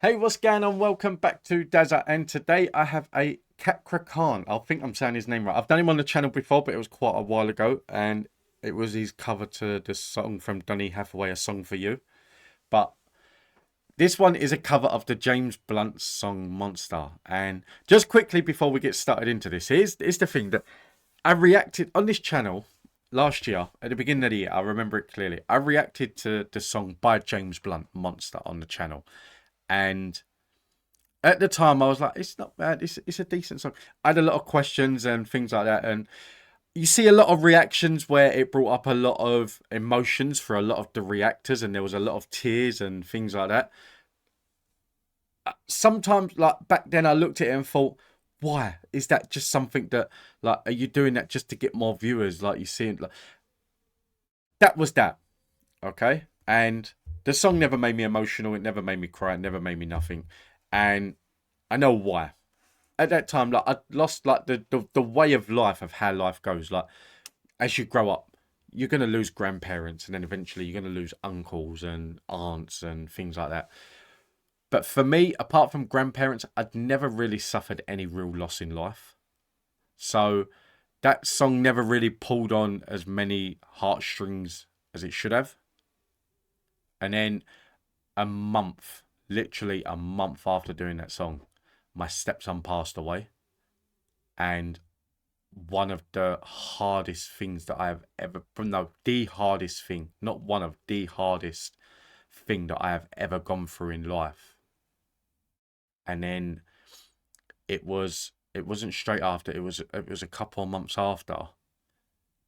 Hey, what's going on? Welcome back to Dazza, and today I have a Cakra Khan. I think I'm saying his name right. I've done him on the channel before, but it was quite a while ago, and it was his cover to the song from Donny Hathaway, "A Song for You." But this one is a cover of the James Blunt song "Monster." And just quickly before we get started into this, here's the thing that I reacted on this channel last year at the beginning of the year. I remember it clearly. I reacted to the song by James Blunt, "Monster," on the channel, and at the time I was like, it's not bad, it's a decent song. I had a lot of questions and things like that, and you see a lot of reactions where it brought up a lot of emotions for a lot of the reactors, and there was a lot of tears and things like that. Sometimes, like back then, I looked at it and thought, why is that? Just something that, like, are you doing that just to get more viewers? Like, you see it, like, that was that. Okay. And the song never made me emotional, it never made me cry, it never made me nothing. And I know why. At that time, like, I lost like the way of life, of how life goes. Like, as you grow up, you're gonna lose grandparents, and then eventually you're gonna lose uncles and aunts and things like that. But for me, apart from grandparents, I'd never really suffered any real loss in life. So that song never really pulled on as many heartstrings as it should have. And then a month, literally a month after doing that song, my stepson passed away. And one of the hardest things that I have ever, no, the hardest thing, not one of the hardest thing that I have ever gone through in life. And then it wasn't straight after, it was a couple of months after.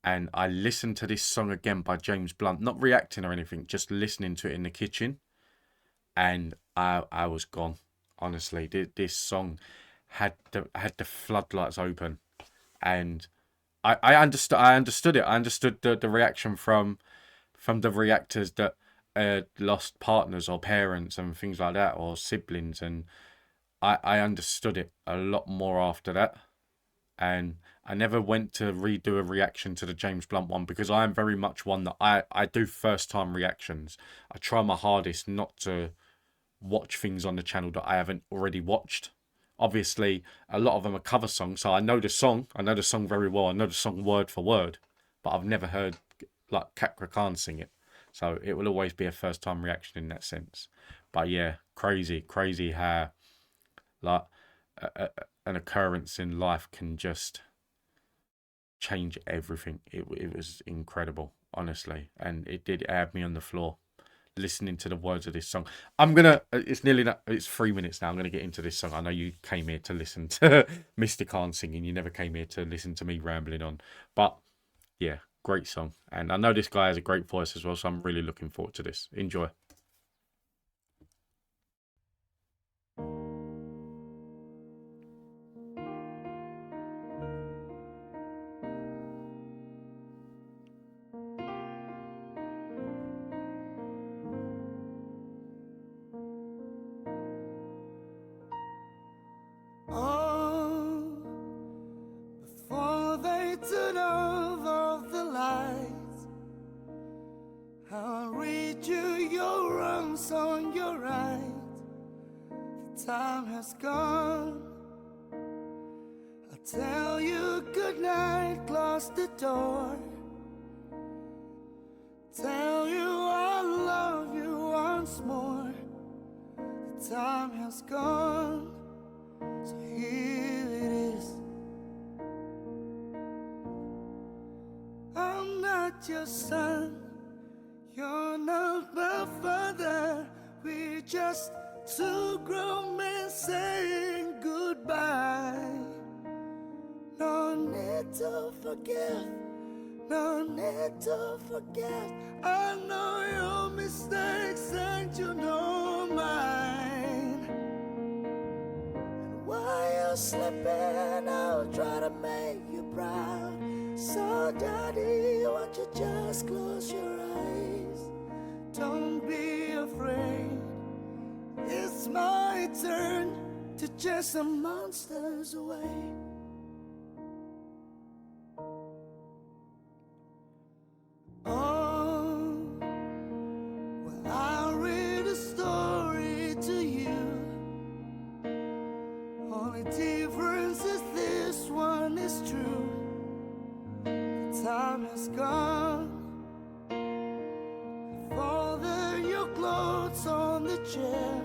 And I listened to this song again by James Blunt, not reacting or anything, just listening to it in the kitchen, and I was gone. Honestly, this song had the floodlights open, and I understood it. I understood the reaction from the reactors that lost partners or parents and things like that, or siblings, and I understood it a lot more after that. And I never went to redo a reaction to the James Blunt one, because I am very much one that I do first time reactions. I try my hardest not to watch things on the channel that I haven't already watched. Obviously, a lot of them are cover songs, so I know the song. I know the song very well. I know the song word for word, but I've never heard like Cakra Khan sing it. So it will always be a first time reaction in that sense. But yeah, crazy, crazy how like an occurrence in life can just change everything. It was incredible, honestly, and it did have me on the floor listening to the words of this song. I'm gonna. It's nearly. It's 3 minutes now. I'm gonna get into this song. I know you came here to listen to Mr. Khan singing. You never came here to listen to me rambling on. But yeah, great song, and I know this guy has a great voice as well. So I'm really looking forward to this. Enjoy. Oh, before they turn off all the lights, I'll read you your wrongs on your right. The time has gone. I'll tell you good night, close the door. Tell you I love you once more. The time has gone. So here it is. I'm not your son, you're not my father. We're just two grown men saying goodbye. No need to forgive, no need to forget. I know your mistakes and you know mine. While you're sleeping, I'll try to make you proud. So daddy, won't you just close your eyes? Don't be afraid. It's my turn to chase some monsters away. Oh, well, I'll read a story to you. has gone. Father, your clothes on the chair.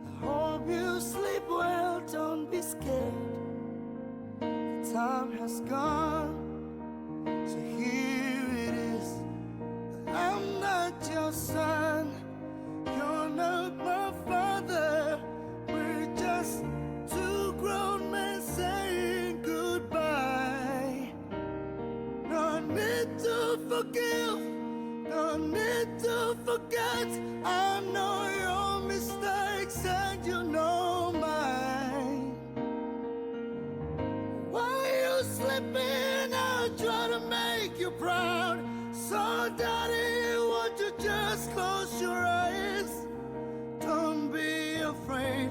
I hope you sleep well, don't be scared. The time has gone, so here it is. I'm not your son, you're not my father. We're just two grown men saying goodbye. No need to forgive, no need to forget. I know your mistakes and you know mine. While you sleeping, I'll try to make you proud. So daddy, won't you just close your eyes? Don't be afraid,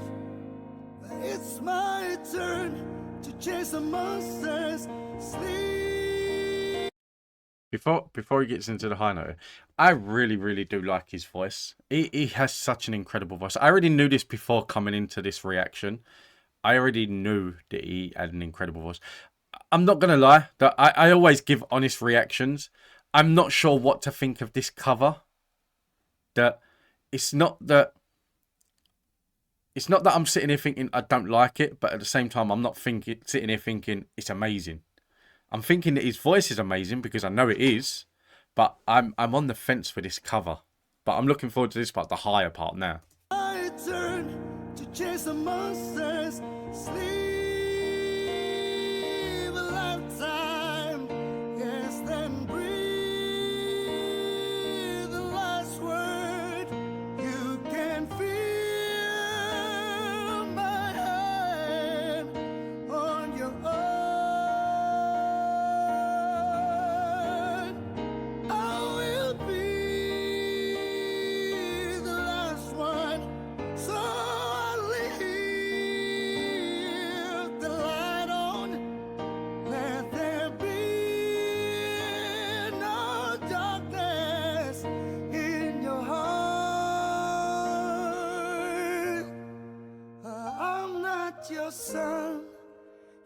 it's my turn to chase the monsters. Sleep. Before he gets into the high note, I really do like his voice. He has such an incredible voice. I already knew this before coming into this reaction. I already knew that he had an incredible voice. I'm not gonna lie, that I always give honest reactions. I'm not sure what to think of this cover. That it's not that I'm sitting here thinking I don't like it, but at the same time I'm not sitting here thinking it's amazing. I'm thinking that his voice is amazing because I know it is, but I'm on the fence for this cover. But I'm looking forward to this part, the higher part now. My turn to chase the monsters. Sleep a lifetime, yes, then breathe the last word. You can feel my hand on your arm. I will be the last one, so I'll leave the light on. Let there be no darkness in your heart. I'm not your son,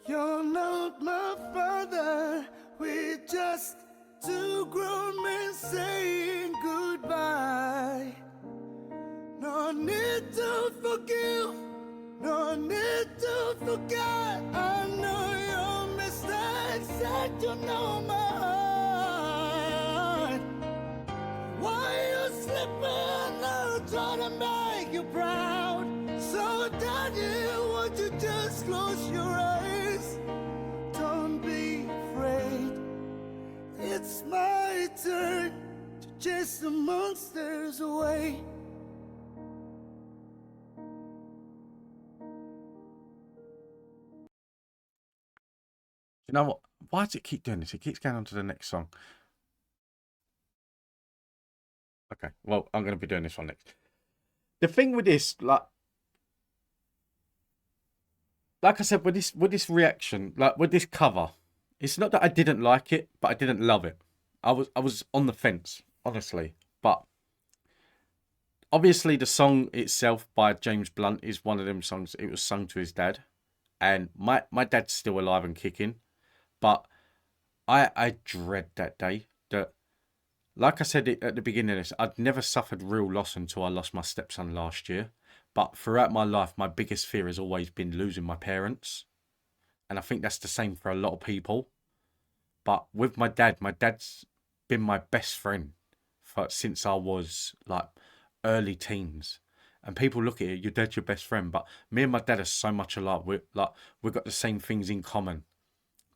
you're not my father. We're just two grown men saying goodbye. No need to forgive, no need to forget. I know your mistakes and you know my heart. While you're sleeping, I'll try to make you proud. So daddy, won't you just close your eyes? Don't be afraid, it's my turn to chase the monsters away. You know what? Why does it keep doing this? It keeps going on to the next song. Okay, well, I'm going to be doing this one next. The thing with this, like I said, with this reaction, like with this cover, it's not that I didn't like it, but I didn't love it. I was on the fence, honestly. But obviously, the song itself by James Blunt is one of them songs. It was sung to his dad, and my dad's still alive and kicking. But I dread that day. That, like I said at the beginning of this, I'd never suffered real loss until I lost my stepson last year. But throughout my life, my biggest fear has always been losing my parents. And I think that's the same for a lot of people. But with my dad's been my best friend since I was like early teens. And people look at it, your dad's your best friend. But me and my dad are so much alike. We've got the same things in common.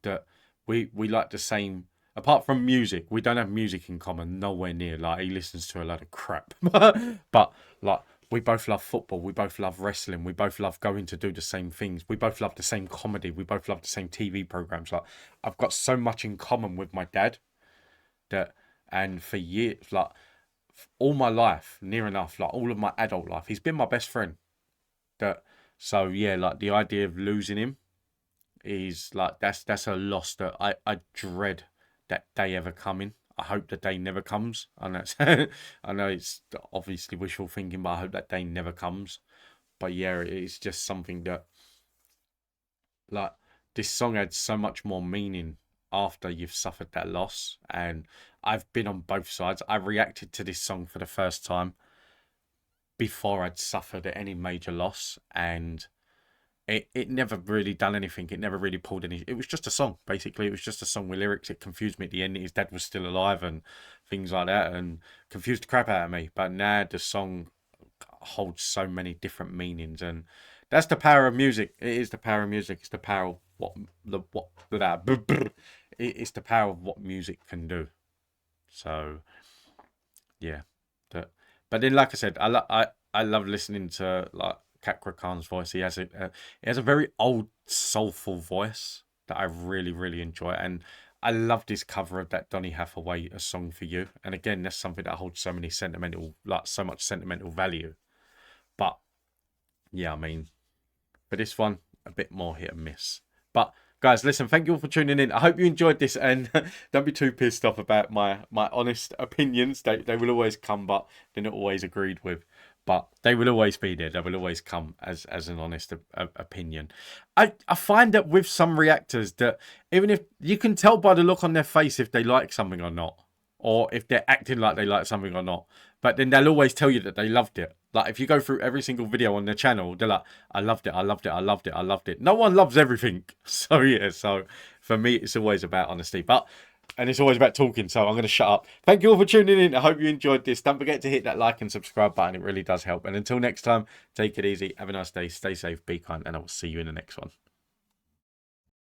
That we like the same. Apart from music, we don't have music in common, nowhere near. Like, he listens to a lot of crap. But, like, we both love football. We both love wrestling. We both love going to do the same things. We both love the same comedy. We both love the same TV programs. Like, I've got so much in common with my dad that, and for years, like, all my life, near enough, like, all of my adult life, he's been my best friend. That, so, yeah, like, the idea of losing him is, like, that's a loss that I dread that day ever coming. I hope the day never comes. And that's I know it's obviously wishful thinking, but I hope that day never comes. But yeah, it's just something that, like, this song had so much more meaning after you've suffered that loss. And I've been on both sides. I reacted to this song for the first time before I'd suffered any major loss, and it never really done anything. It never really pulled any. It was just a song, basically. It was just a song with lyrics. It confused me at the end. His dad was still alive and things like that, and confused the crap out of me. But now the song holds so many different meanings, and that's the power of music. It is the power of music. It's the power of it's the power of what music can do. So yeah, but then, like I said, I love listening to like Cakra Khan's voice. He has a very old soulful voice that I really really enjoy, and I love this cover of that Donny Hathaway, A Song for You. And again, that's something that holds so much sentimental value. But yeah, I mean, for this one, a bit more hit and miss. But guys, listen, thank you all for tuning in. I hope you enjoyed this, and don't be too pissed off about my honest opinions. They will always come, but they're not always agreed with. But they will always be there. They will always come as an honest opinion. I find that with some reactors, that even if you can tell by the look on their face if they like something or not, or if they're acting like they like something or not, but then they'll always tell you that they loved it. Like if you go through every single video on their channel, they're like, I loved it, I loved it, I loved it, I loved it. No one loves everything. So yeah, so for me, it's always about honesty. And it's always about talking, so I'm going to shut up. Thank you all for tuning in. I hope you enjoyed this. Don't forget to hit that like and subscribe button. It really does help. And until next time, take it easy. Have a nice day. Stay safe. Be kind. And I will see you in the next one.